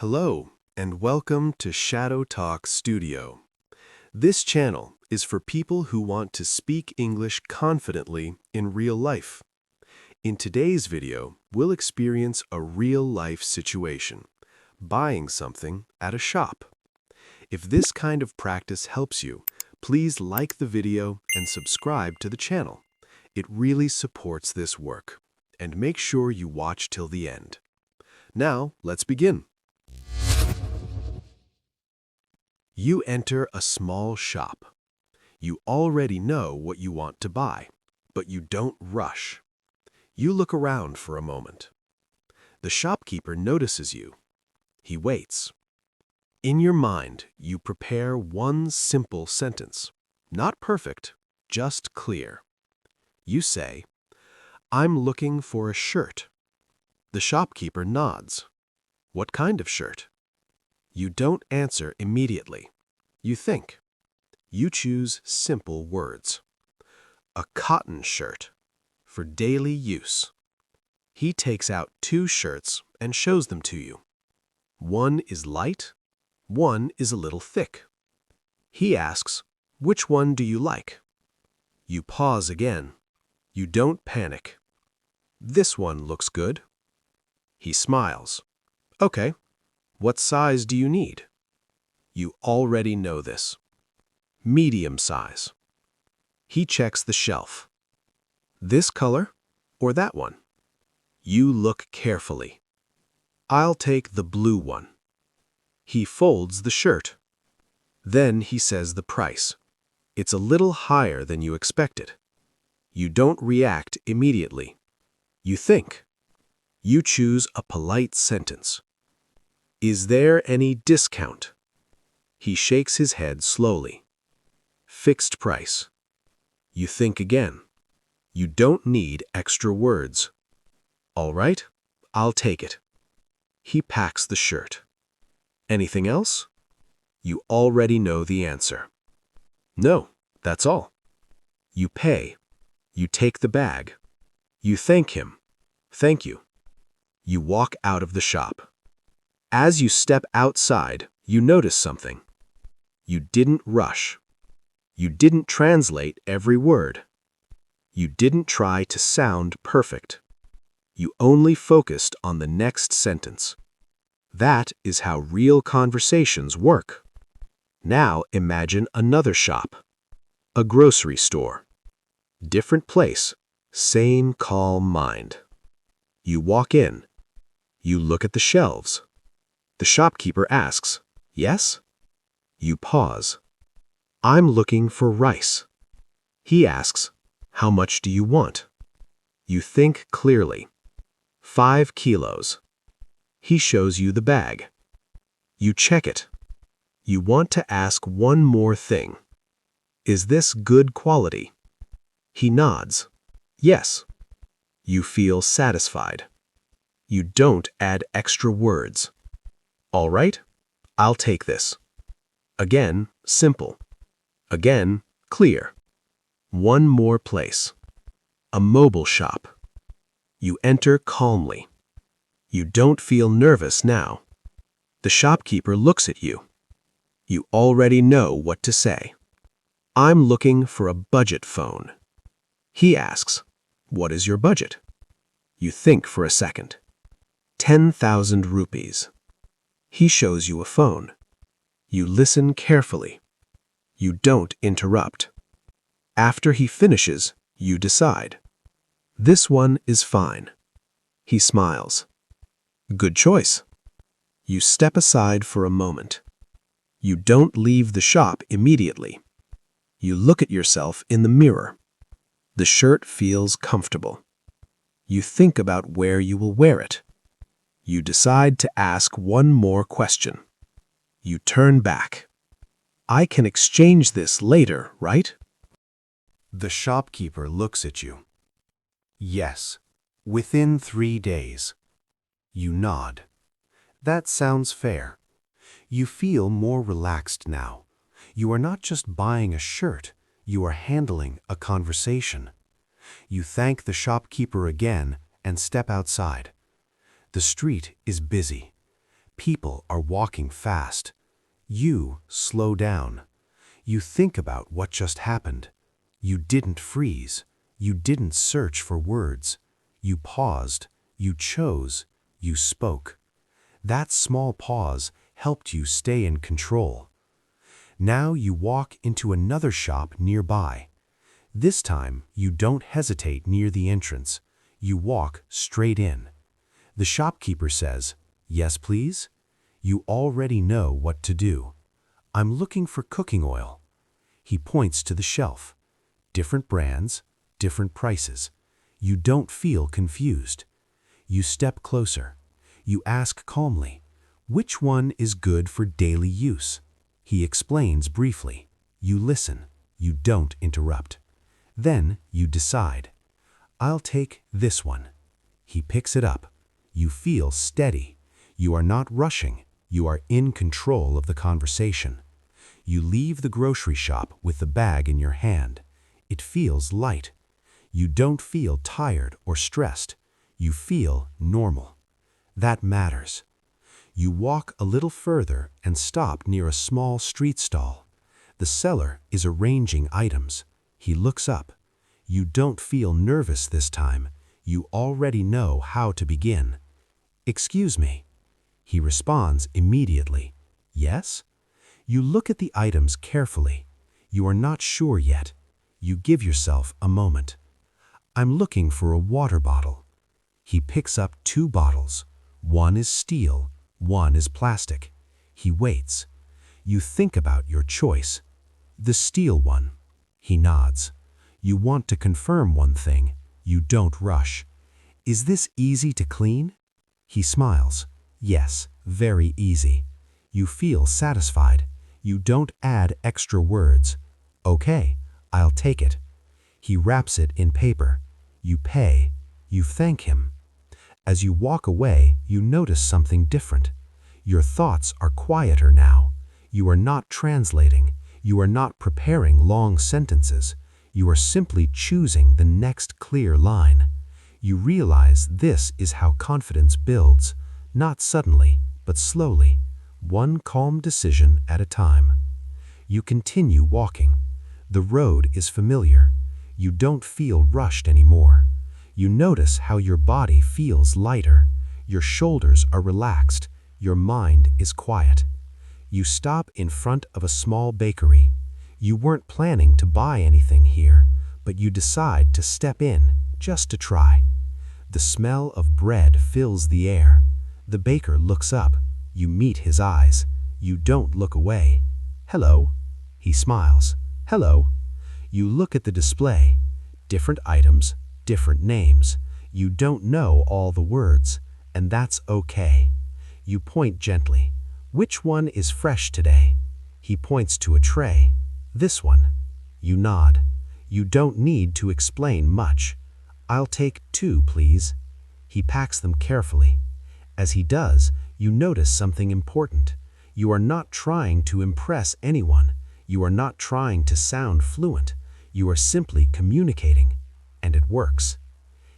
Hello, and welcome to ShadowTalk Studio. This channel is for people who want to speak English confidently in real life. In today's video, we'll experience a real-life situation, buying something at a shop. If this kind of practice helps you, please like the video and subscribe to the channel. It really supports this work. And make sure you watch till the end. Now, let's begin. You enter a small shop. You already know what you want to buy, but you don't rush. You look around for a moment. The shopkeeper notices you. He waits. In your mind, you prepare one simple sentence. Not perfect, just clear. You say, "I'm looking for a shirt." The shopkeeper nods. "What kind of shirt?" You don't answer immediately. You think. You choose simple words. "A cotton shirt, for daily use." He takes out 2 shirts and shows them to you. One is light, one is a little thick. He asks, "Which one do you like?" You pause again. You don't panic. "This one looks good." He smiles. "Okay. What size do you need?" You already know this. Medium size. He checks the shelf. "This color or that one?" You look carefully. "I'll take the blue one." He folds the shirt. Then he says the price. It's a little higher than you expected. You don't react immediately. You think. You choose a polite sentence. "Is there any discount?" He shakes his head slowly. "Fixed price." You think again. You don't need extra words. "All right, I'll take it." He packs the shirt. "Anything else?" You already know the answer. "No, that's all." You pay. You take the bag. You thank him. "Thank you." You walk out of the shop. As you step outside, you notice something. You didn't rush. You didn't translate every word. You didn't try to sound perfect. You only focused on the next sentence. That is how real conversations work. Now imagine another shop. A grocery store. Different place, same calm mind. You walk in. You look at the shelves. The shopkeeper asks, "Yes?" You pause. "I'm looking for rice." He asks, "How much do you want?" You think clearly. 5 kilos. He shows you the bag. You check it. You want to ask one more thing. "Is this good quality?" He nods. "Yes." You feel satisfied. You don't add extra words. "All right, I'll take this." Again, simple. Again, clear. One more place. A mobile shop. You enter calmly. You don't feel nervous now. The shopkeeper looks at you. You already know what to say. "I'm looking for a budget phone." He asks, "What is your budget?" You think for a second. 10,000 rupees. He shows you a phone. You listen carefully. You don't interrupt. After he finishes, you decide. "This one is fine." He smiles. "Good choice." You step aside for a moment. You don't leave the shop immediately. You look at yourself in the mirror. The shirt feels comfortable. You think about where you will wear it. You decide to ask one more question. You turn back. "I can exchange this later, right?" The shopkeeper looks at you. "Yes, within 3 days." You nod. That sounds fair. You feel more relaxed now. You are not just buying a shirt, you are handling a conversation. You thank the shopkeeper again and step outside. The street is busy. People are walking fast. You slow down. You think about what just happened. You didn't freeze. You didn't search for words. You paused. You chose. You spoke. That small pause helped you stay in control. Now you walk into another shop nearby. This time, you don't hesitate near the entrance. You walk straight in. The shopkeeper says, "Yes, please?" You already know what to do. "I'm looking for cooking oil." He points to the shelf. Different brands, different prices. You don't feel confused. You step closer. You ask calmly, "Which one is good for daily use?" He explains briefly. You listen. You don't interrupt. Then you decide. "I'll take this one." He picks it up. You feel steady. You are not rushing. You are in control of the conversation. You leave the grocery shop with the bag in your hand. It feels light. You don't feel tired or stressed. You feel normal. That matters. You walk a little further and stop near a small street stall. The seller is arranging items. He looks up. You don't feel nervous this time. You already know how to begin. "Excuse me." He responds immediately. "Yes?" You look at the items carefully. You are not sure yet. You give yourself a moment. "I'm looking for a water bottle." He picks up 2 bottles. One is steel, one is plastic. He waits. You think about your choice. "The steel one." He nods. You want to confirm one thing. You don't rush. "Is this easy to clean?" He smiles. "Yes, very easy." You feel satisfied. You don't add extra words. "Okay, I'll take it." He wraps it in paper. You pay. You thank him. As you walk away, you notice something different. Your thoughts are quieter now. You are not translating. You are not preparing long sentences. You are simply choosing the next clear line. You realize this is how confidence builds, not suddenly, but slowly, one calm decision at a time. You continue walking. The road is familiar. You don't feel rushed anymore. You notice how your body feels lighter. Your shoulders are relaxed. Your mind is quiet. You stop in front of a small bakery. You weren't planning to buy anything here, but you decide to step in just to try. The smell of bread fills the air. The baker looks up. You meet his eyes. You don't look away. "Hello." He smiles. "Hello." You look at the display. Different items, different names. You don't know all the words, and that's okay. You point gently. "Which one is fresh today?" He points to a tray. "This one." You nod. You don't need to explain much. "I'll take 2, please." He packs them carefully. As he does, you notice something important. You are not trying to impress anyone. You are not trying to sound fluent. You are simply communicating, and it works.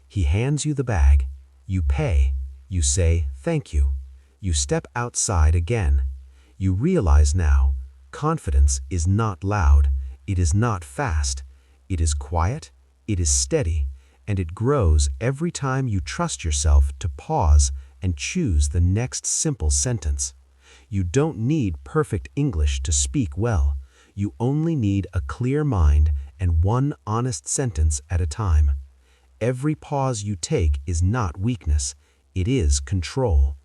He hands you the bag. You pay. You say, "Thank you." You step outside again. You realize now, confidence is not loud. It is not fast. It is quiet. It is steady. And it grows every time you trust yourself to pause and choose the next simple sentence. You don't need perfect English to speak well. You only need a clear mind and one honest sentence at a time. Every pause you take is not weakness. It is control.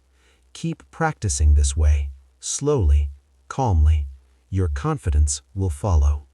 Keep practicing this way, slowly, calmly. Your confidence will follow.